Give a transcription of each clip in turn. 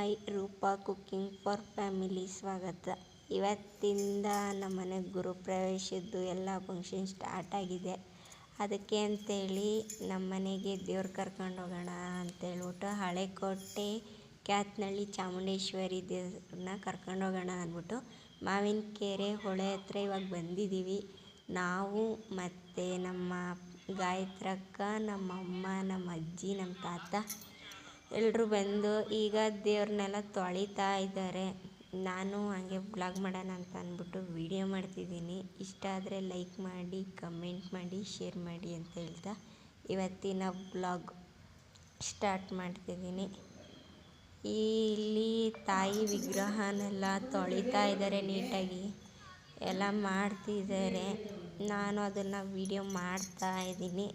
Hi, Rupa cooking for family ಸ್ವಾಗತ. ಇವತ್ತಿಂದ ನಮ್ಮ ಮನೆಗೆ ಗುರುಪ್ರವೇಶದ್ದು ಎಲ್ಲ ಫಂಕ್ಷನ್ ಸ್ಟಾರ್ಟ್ ಆಗಿದೆ. ಅದಕ್ಕೆ ಅಂತೇಳಿ ನಮ್ಮ ಮನೆಗೆ ದೇವ್ರು ಕರ್ಕೊಂಡು ಹೋಗೋಣ ಅಂತೇಳ್ಬಿಟ್ಟು ಹಳೆಕೋಟೆ ಕ್ಯಾತ್ನಳ್ಳಿ ಚಾಮುಂಡೇಶ್ವರಿ ದೇವ್ರನ್ನ ಕರ್ಕೊಂಡು ಹೋಗೋಣ ಅಂದ್ಬಿಟ್ಟು ಮಾವಿನಕೆರೆ ಹೊಳೆ ಹತ್ರ ಇವಾಗ ಬಂದಿದ್ದೀವಿ. ನಾವು ಮತ್ತು ನಮ್ಮ ಗಾಯತ್ರಕ್ಕ, ನಮ್ಮಮ್ಮ, ನಮ್ಮ ಅಜ್ಜಿ, ನಮ್ಮ ತಾತ ಎಲ್ಲರೂ ಬಂದು ಈಗ ದೇವ್ರನ್ನೆಲ್ಲ ತೊಳಿತಾ ಇದ್ದಾರೆ. ನಾನು ಹಾಗೆ ವ್ಲಾಗ್ ಮಾಡೋಣ ಅಂತ ಅಂದ್ಬಿಟ್ಟು ವಿಡಿಯೋ ಮಾಡ್ತಿದ್ದೀನಿ. ಇಷ್ಟ ಆದರೆ ಲೈಕ್ ಮಾಡಿ, ಕಮೆಂಟ್ ಮಾಡಿ, ಶೇರ್ ಮಾಡಿ ಅಂತ ಹೇಳ್ತಾ ಇವತ್ತಿನ ವ್ಲಾಗ್ ಸ್ಟಾರ್ಟ್ ಮಾಡ್ತಿದ್ದೀನಿ. ಇಲ್ಲಿ ತಾಯಿ ವಿಗ್ರಹನೆಲ್ಲ ತೊಳಿತಾ ಇದ್ದಾರೆ, ನೀಟಾಗಿ ಎಲ್ಲ ಮಾಡ್ತಿದ್ದಾರೆ. ನಾನು ಅದನ್ನು ವಿಡಿಯೋ ಮಾಡ್ತಾ ಇದ್ದೀನಿ.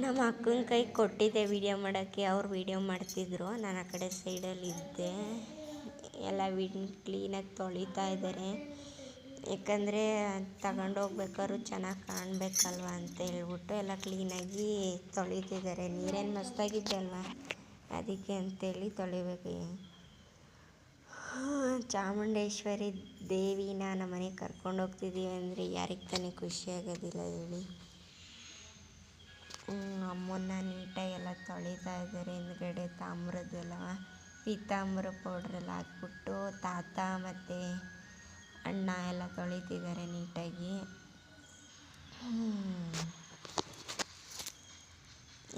ನಮ್ಮ ಅಕ್ಕನ ಕೈ ಕೊಟ್ಟಿದ್ದೆ ವಿಡಿಯೋ ಮಾಡೋಕ್ಕೆ, ಅವ್ರು ವಿಡಿಯೋ ಮಾಡ್ತಿದ್ರು. ನಾನು ಆ ಕಡೆ ಸೈಡಲ್ಲಿ ಇದ್ದೆ. ಎಲ್ಲ ಕ್ಲೀನಾಗಿ ತೊಳಿತಾ ಇದ್ದಾರೆ. ಯಾಕಂದರೆ ತಗೊಂಡೋಗ್ಬೇಕಾದ್ರೂ ಚೆನ್ನಾಗಿ ಕಾಣಬೇಕಲ್ವ ಅಂತ ಹೇಳ್ಬಿಟ್ಟು ಎಲ್ಲ ಕ್ಲೀನಾಗಿ ತೊಳಿತಿದ್ದಾರೆ. ನೀರೇನು ಮಸ್ತಾಗಿದೆ ಅಲ್ವ, ಅದಕ್ಕೆ ಅಂತೇಳಿ ತೊಳಿಬೇಕು. ಚಾಮುಂಡೇಶ್ವರಿ ದೇವಿನ ನಮ್ಮ ಮನೆಗೆ ಕರ್ಕೊಂಡು ಹೋಗ್ತಿದ್ದೀವಿ ಅಂದರೆ ಯಾರಿಗೆ ತಾನೇ ಖುಷಿ ಆಗೋದಿಲ್ಲ ಹೇಳಿ. ಅಮ್ಮನ್ನ ನೀಟಾಗಿ ಎಲ್ಲ ತೊಳಿತಾ ಇದ್ದಾರೆ. ಹಿಂದ್ಗಡೆ ತಾಮ್ರದ್ದೆಲ್ಲ ಪೀತಾಂಬರ ಪೌಡ್ರೆಲ್ಲ ಹಾಕ್ಬಿಟ್ಟು ತಾತ ಮತ್ತು ಅಣ್ಣ ಎಲ್ಲ ತೊಳಿತಿದ್ದಾರೆ ನೀಟಾಗಿ.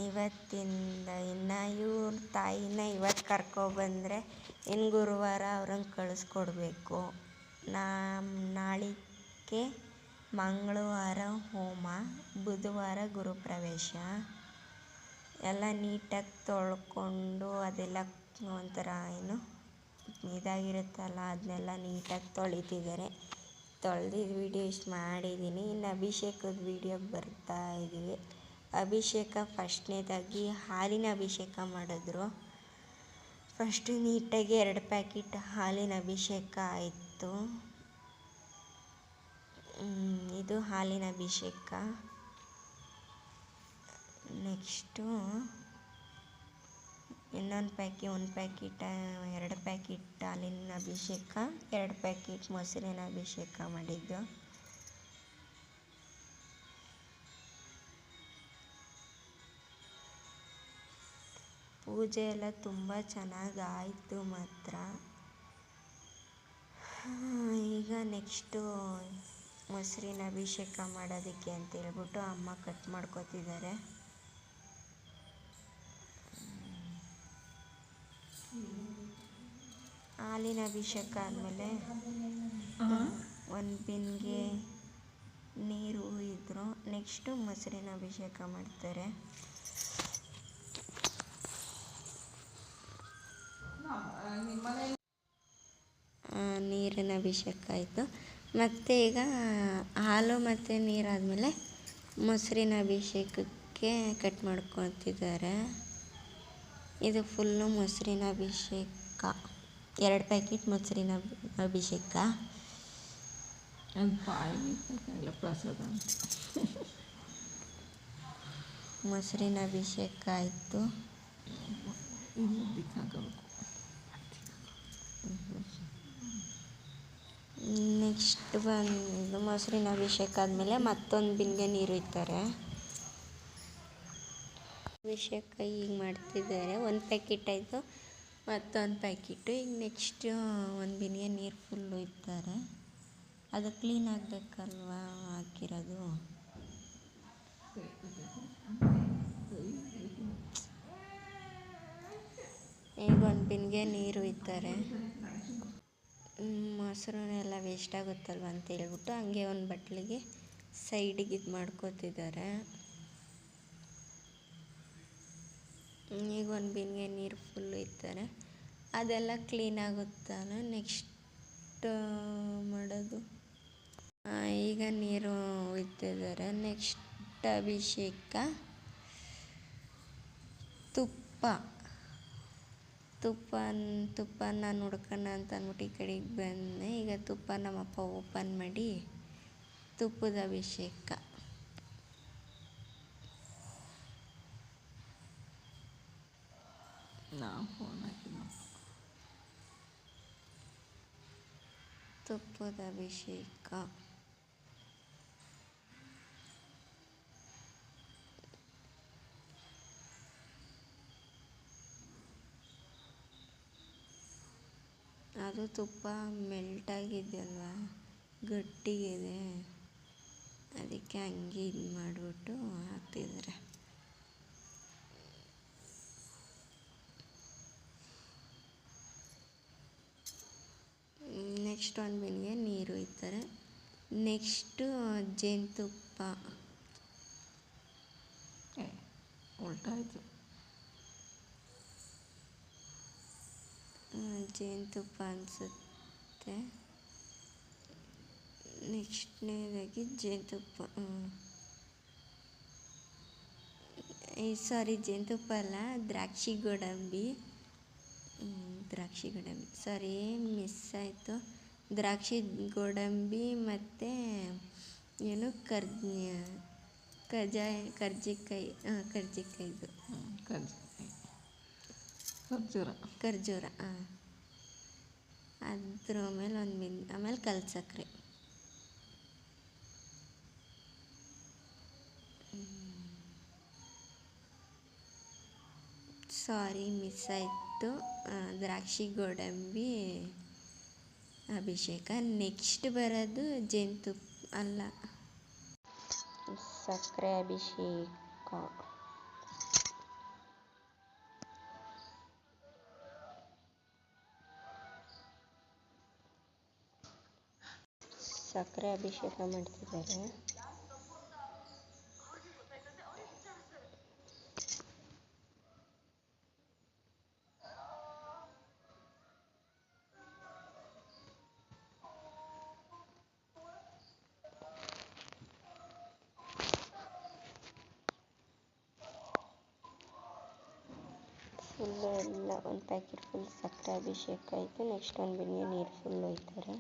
ಇವತ್ತಿಂದ ಇನ್ನು ಇವ್ರ ತಾಯಿನ ಇವತ್ತು ಕರ್ಕೊಬಂದರೆ ಇನ್ನು ಗುರುವಾರ ಅವ್ರನ್ನ ಕಳಿಸ್ಕೊಡ್ಬೇಕು. ನಾಳಿಕೆ ಮಂಗಳವಾರ ಹೋಮ, ಬುಧವಾರ ಗುರುಪ್ರವೇಶ. ಎಲ್ಲ ನೀಟಾಗಿ ತೊಳ್ಕೊಂಡು ಅದೆಲ್ಲ ಒಂಥರ ಇದಾಗಿರುತ್ತಲ್ಲ, ಅದನ್ನೆಲ್ಲ ನೀಟಾಗಿ ತೊಳಿತಿದ್ದಾರೆ. ತೊಳೆದಿದ್ದು ವೀಡಿಯೋ ಇಷ್ಟು ಮಾಡಿದ್ದೀನಿ. ಇನ್ನು ಅಭಿಷೇಕದ ವೀಡಿಯೋ ಬರ್ತಾ ಇದ್ದೀವಿ. ಅಭಿಷೇಕ ಫಸ್ಟ್ನೇದಾಗಿ ಹಾಲಿನ ಅಭಿಷೇಕ ಮಾಡಿದ್ರು. ಫಸ್ಟು ನೀಟಾಗಿ 2 ಪ್ಯಾಕೆಟ್ ಹಾಲಿನ ಅಭಿಷೇಕ ಆಯಿತು. ಇದು ಹಾಲಿನ ಅಭಿಷೇಕ. ನೆಕ್ಸ್ಟು ಇನ್ನೊಂದು ಒಂದು ಪ್ಯಾಕೆಟ್ 2 ಪ್ಯಾಕೆಟ್ ಹಾಲಿನ ಅಭಿಷೇಕ, 2 ಪ್ಯಾಕೆಟ್ ಮೊಸರಿನ ಅಭಿಷೇಕ ಮಾಡಿದ್ದು. ಪೂಜೆ ಎಲ್ಲ ತುಂಬ ಚೆನ್ನಾಗಿ ಆಯಿತು ಮಾತ್ರ. ಈಗ ನೆಕ್ಸ್ಟು ಮೊಸರಿನ ಅಭಿಷೇಕ ಮಾಡೋದಕ್ಕೆ ಅಂತ ಹೇಳ್ಬಿಟ್ಟು ಅಮ್ಮ ಕಟ್ ಮಾಡ್ಕೊತಿದ್ದಾರೆ. ಹಾಲಿನ ಅಭಿಷೇಕ ಆದಮೇಲೆ ಒಂದು ಬಿನ್ಗೆ ನೀರು ಇದ್ರು. ನೆಕ್ಸ್ಟು ಮೊಸರಿನ ಅಭಿಷೇಕ ಮಾಡ್ತಾರೆ. ನೀರಿನ ಅಭಿಷೇಕ ಆಯಿತು. ಮತ್ತು ಈಗ ಹಾಲು ಮತ್ತು ನೀರಾದಮೇಲೆ ಮೊಸರಿನ ಅಭಿಷೇಕಕ್ಕೆ ಕಟ್ ಮಾಡ್ಕೊತಿದ್ದಾರೆ. ಇದು ಫುಲ್ಲು ಮೊಸರಿನ ಅಭಿಷೇಕ, 2 ಪ್ಯಾಕೆಟ್ ಮೊಸರಿನ ಅಭಿಷೇಕ. ಮೊಸರಿನ ಅಭಿಷೇಕ ಆಯಿತು. ನೆಕ್ಸ್ಟ್ ಬಂದು ಮೊಸರಿನ ಅಭಿಷೇಕ ಆದಮೇಲೆ ಮತ್ತೊಂದು ಬಿನ್ಗೆ ನೀರು ಇಡ್ತಾರೆ. ಅಭಿಷೇಕ ಈಗ ಮಾಡ್ತಿದ್ದಾರೆ. 1 ಪ್ಯಾಕೆಟ್ ಆಯಿತು, ಮತ್ತೊಂದು ಪ್ಯಾಕೆಟು. ಈಗ ನೆಕ್ಸ್ಟ್ ಒಂದು ಬಿನ್ಗೆ ನೀರು ಫುಲ್ಲು ಇಡ್ತಾರೆ. ಅದು ಕ್ಲೀನ್ ಆಗಬೇಕಲ್ವ ಹಾಕಿರೋದು. ಈಗ ಒಂದು ಬಿನ್ಗೆ ನೀರು ಇಡ್ತಾರೆ. ಮೊಸರನ್ನೆಲ್ಲ ವೇಸ್ಟ್ ಆಗುತ್ತಲ್ವ ಅಂತ ಹೇಳ್ಬಿಟ್ಟು ಹಂಗೆ ಒಂದು ಬಟ್ಲಿಗೆ ಸೈಡಿಗೆ ಇದು ಮಾಡ್ಕೋತಿದ್ದಾರೆ. ಈಗ ಒಂದು ಬಿನ್ಗೆ ನೀರು ಫುಲ್ಲು ಇರ್ತಾರೆ. ಅದೆಲ್ಲ ಕ್ಲೀನ್ ಆಗುತ್ತಾನೆ ನೆಕ್ಸ್ಟ್ ಮಾಡೋದು. ಈಗ ನೀರು ಇಡ್ತಿದ್ದಾರೆ. ನೆಕ್ಸ್ಟ್ ಅಭಿಷೇಕ ತುಪ್ಪನ ನೋಡ್ಕೋಣ ಅಂತ ಅಂದ್ಬಿಟ್ಟು ಈ ಕಡೆಗೆ ಬಂದೆ. ಈಗ ತುಪ್ಪ ನಮ್ಮಪ್ಪ ಓಪನ್ ಮಾಡಿ ತುಪ್ಪದ ಅಭಿಷೇಕ. ಫೋನ್ ಹಾಕಿದ್ದು ತುಪ್ಪದ ಅಭಿಷೇಕ. ಅದು ತುಪ್ಪ ಮೆಲ್ಟಾಗಿದೆಯಲ್ವಾ, ಗಟ್ಟಿಗಿದೆ, ಅದಕ್ಕೆ ಹಂಗೆ ಇದು ಮಾಡಿಬಿಟ್ಟು ಹಾಕ್ತಿದ್ದಾರೆ. ನೆಕ್ಸ್ಟ್ ಒಂದು ಬಿನಿಗೆ ನೀರು ಒಯ್ತಾರೆ. ನೆಕ್ಸ್ಟು ಜೇನುತುಪ್ಪ. ಉಲ್ಟಾಯಿತು. ಜೇನುತುಪ್ಪ ಅನಿಸುತ್ತೆ. ನೆಕ್ಸ್ಟ್ನೇದಾಗಿ ಜೇನುತುಪ್ಪ, ಸಾರಿ ಜೇನುತುಪ್ಪ ಅಲ್ಲ, ದ್ರಾಕ್ಷಿ ಗೋಡಂಬಿ ಸಾರಿ ಮಿಸ್ ಆಯಿತು. ದ್ರಾಕ್ಷಿ ಗೋಡಂಬಿ ಮತ್ತು ಏನು ಕರ್ಜಿಕಾಯಿ ಕರ್ಜಿಕಾಯಿದು ಖರ್ಜೂರ ಅದ್ರ ಮೇಲೆ ಆಮೇಲೆ ಕಲ್ಸಕ್ರೆ. ಸಾರಿ ಮಿಸ್ ಆಯಿತು. ದ್ರಾಕ್ಷಿ ಗೋಡಂಬಿ ಅಭಿಷೇಕ. ನೆಕ್ಸ್ಟ್ ಬರೋದು ಜೇನುತುಪ್ಪ ಅಲ್ಲ, ಸಕ್ಕರೆ ಅಭಿಷೇಕ. ಸಕ್ಕರೆ ಅಭಿಷೇಕ ಮಾಡ್ತಿದ್ದಾರೆ. ಫುಲ್ಲು ಎಲ್ಲ ಒಂದು ಪ್ಯಾಕೆಟ್ ಫುಲ್ ಸಕ್ಕರೆ ಅಭಿಷೇಕ ಆಯಿತು. ನೆಕ್ಸ್ಟ್ ಒಂದು ಬಿನಿಗೆ ನೀರು ಫುಲ್ ಒಯ್ತಾರೆ.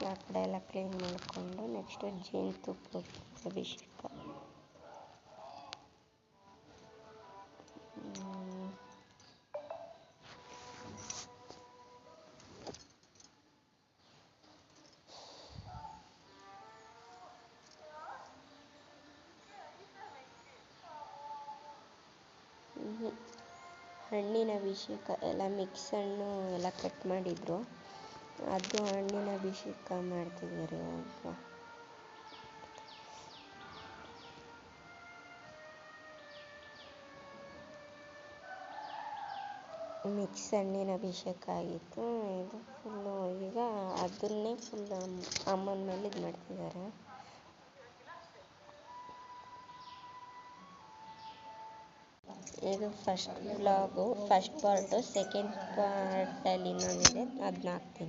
ಆ ಕಡೆ ಎಲ್ಲ ಕ್ಲೀನ್ ಮಾಡಿಕೊಂಡು ನೆಕ್ಸ್ಟ್ ಜೇನುತುಪ್ಪ ಅಭಿಷೇಕ. ಹಣ್ಣಿನ ಅಭಿಷೇಕ ಎಲ್ಲ ಮಿಕ್ಸ್ ಹಣ್ಣು ಎಲ್ಲ ಕಟ್ ಮಾಡಿದ್ರು, ಅದು ಹಣ್ಣಿನ ಅಭಿಷೇಕ ಮಾಡ್ತಿದ್ದಾರೆ ಇವಾಗ. ಮಿಕ್ಸ್ ಹಣ್ಣಿನ ಅಭಿಷೇಕ ಆಗಿತ್ತು. ಇದು ಫುಲ್ಲು ಈಗ ಅದನ್ನೇ ಫುಲ್ ಅಮ್ಮನ ಮೇಲೆ ಇದು ಮಾಡ್ತಿದ್ದಾರೆ. ಇದು first vlog, first part. Second ಪಾರ್ಟಲ್ಲಿ ಇನ್ನೊಂದಿದೆ, ಅದನ್ನ ಹಾಕ್ತೀನಿ.